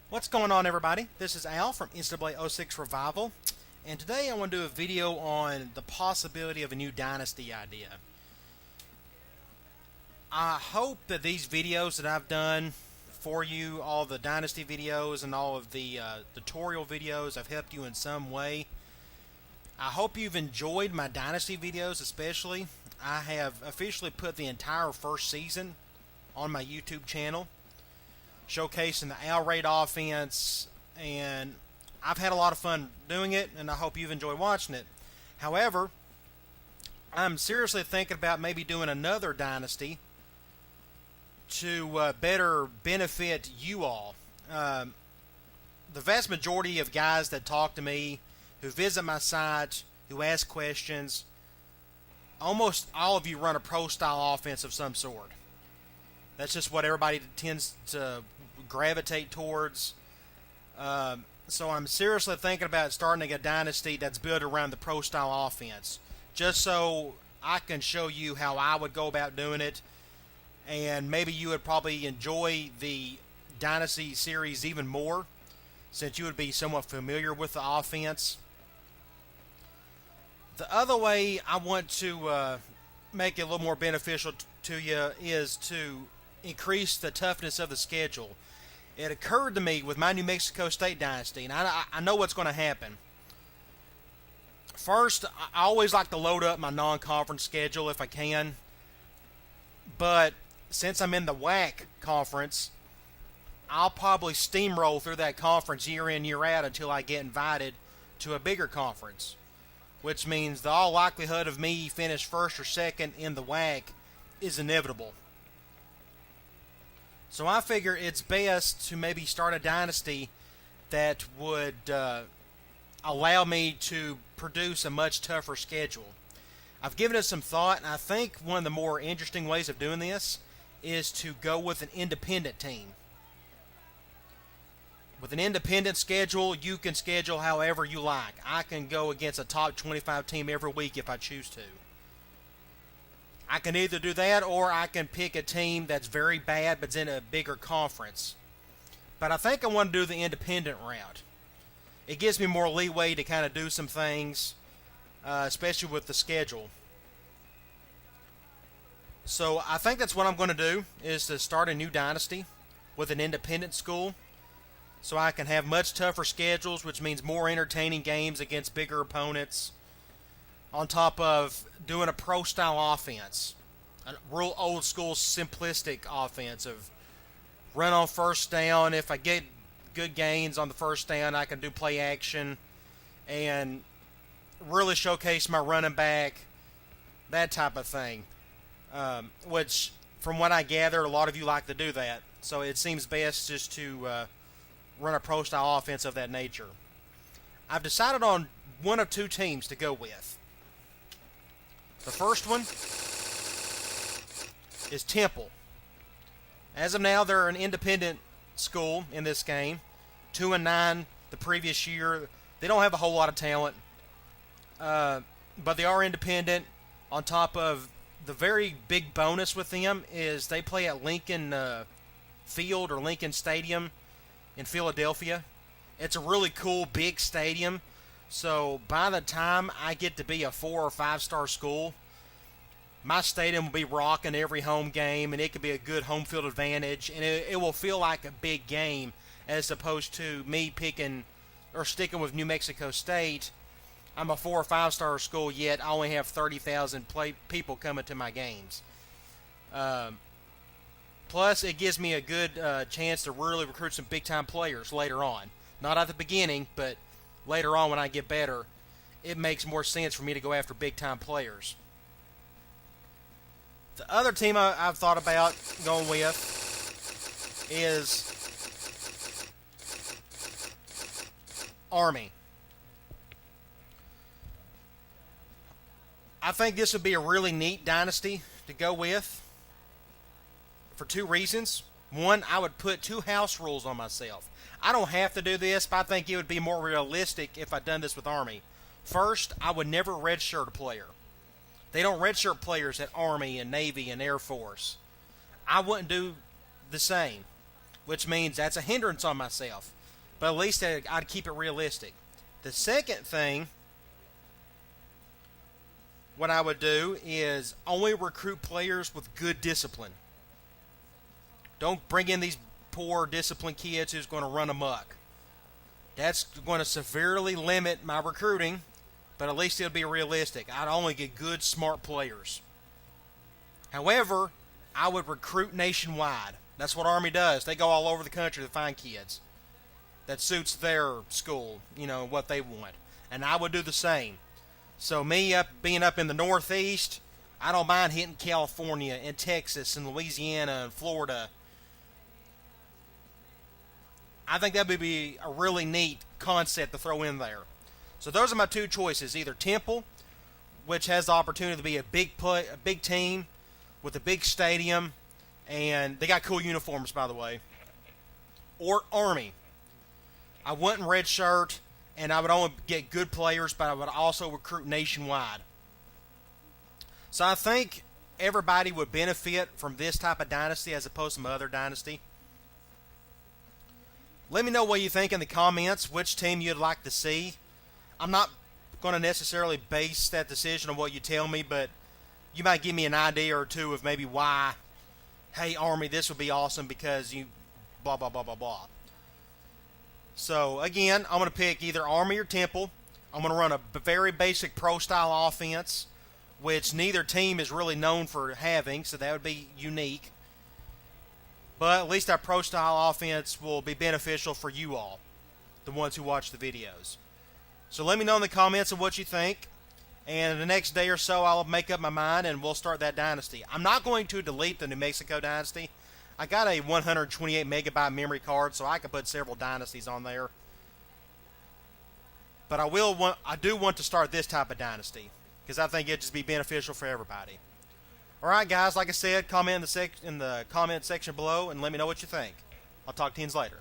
What's going on, everybody? This is Al from NCAA06 Revival, and today I want to do a video on the possibility of a new Dynasty idea. I hope that these videos that I've done for you, all the Dynasty videos and all of the tutorial videos, have helped you in some way. I hope you've enjoyed my Dynasty videos especially. I have officially put the entire first season on my YouTube channel, showcasing the air raid offense, and I've had a lot of fun doing it, and I hope you've enjoyed watching it. However, I'm seriously thinking about maybe doing another Dynasty to better benefit you all. The vast majority of guys that talk to me, who visit my site, who ask questions, almost all of you run a pro-style offense of some sort. That's just what everybody tends to gravitate towards. So I'm seriously thinking about starting a dynasty that's built around the pro-style offense, just so I can show you how I would go about doing it, and maybe you would probably enjoy the dynasty series even more, since you would be somewhat familiar with the offense. The other way I want to make it a little more beneficial to you is to increase the toughness of the schedule. It occurred to me with my New Mexico State Dynasty, and I know what's going to happen. First, I always like to load up my non-conference schedule if I can, but since I'm in the WAC conference, I'll probably steamroll through that conference year in, year out until I get invited to a bigger conference, which means the all likelihood of me finish first or second in the WAC is inevitable. So I figure it's best to maybe start a dynasty that would allow me to produce a much tougher schedule. I've given it some thought, and I think one of the more interesting ways of doing this is to go with an independent team. With an independent schedule, you can schedule however you like. I can go against a top 25 team every week if I choose to. I can either do that, or I can pick a team that's very bad but's in a bigger conference. But I think I want to do the independent route. It gives me more leeway to kind of do some things, especially with the schedule. So I think that's what I'm going to do, is to start a new dynasty with an independent school, so I can have much tougher schedules, which means more entertaining games against bigger opponents, on top of doing a pro-style offense, a real old-school simplistic offense of run on first down. If I get good gains on the first down, I can do play action and really showcase my running back, that type of thing, which, from what I gather, a lot of you like to do that. So it seems best just to run a pro-style offense of that nature. I've decided on one of two teams to go with. The first one is Temple. As of now, they're an independent school in this game. 2-9 the previous year. They don't have a whole lot of talent, but they are independent. On top of the very big bonus with them is they play at Lincoln Field or Lincoln Stadium in Philadelphia. It's a really cool big stadium. So by the time I get to be a 4 or 5 star school, my stadium will be rocking every home game, and it could be a good home field advantage, and it will feel like a big game, as opposed to me picking or sticking with New Mexico State. I'm a 4 or 5 star school, yet I only have 30,000 people coming to my games. Plus, it gives me a good chance to really recruit some big-time players later on. Not at the beginning, but later on when I get better, it makes more sense for me to go after big-time players. The other team I've thought about going with is Army. I think this would be a really neat dynasty to go with for two reasons. One, I would put 2 house rules on myself. I don't have to do this, but I think it would be more realistic if I'd done this with Army. First, I would never redshirt a player. They don't redshirt players at Army and Navy and Air Force. I wouldn't do the same, which means that's a hindrance on myself. but at least I'd keep it realistic. The second thing, what I would do is only recruit players with good discipline. Don't bring in these poor disciplined kids who's going to run amok. That's going to severely limit my recruiting, but at least it'll be realistic. I'd only get good, smart players. However, I would recruit nationwide. That's what Army does. They go all over the country to find kids that suits their school, what they want. And I would do the same. So me being up in the Northeast, I don't mind hitting California and Texas and Louisiana and Florida. I think that would be a really neat concept to throw in there. So those are my two choices. Either Temple, which has the opportunity to be a big team with a big stadium, and they got cool uniforms, by the way. Or Army. I wouldn't redshirt, and I would only get good players, but I would also recruit nationwide. So I think everybody would benefit from this type of dynasty as opposed to my other dynasty. Let me know what you think in the comments, which team you'd like to see. I'm not going to necessarily base that decision on what you tell me, but you might give me an idea or two of maybe why, hey, Army, this would be awesome because you blah, blah, blah, blah, blah. So, again, I'm going to pick either Army or Temple. I'm going to run a very basic pro-style offense, which neither team is really known for having, so that would be unique. But at least our pro-style offense will be beneficial for you all, the ones who watch the videos. So let me know in the comments of what you think. And in the next day or so, I'll make up my mind and we'll start that dynasty. I'm not going to delete the New Mexico dynasty. I got a 128 megabyte memory card, so I can put several dynasties on there. But I do want to start this type of dynasty because I think it'd just be beneficial for everybody. All right, guys. Like I said, comment in the comment section below and let me know what you think. I'll talk to you later.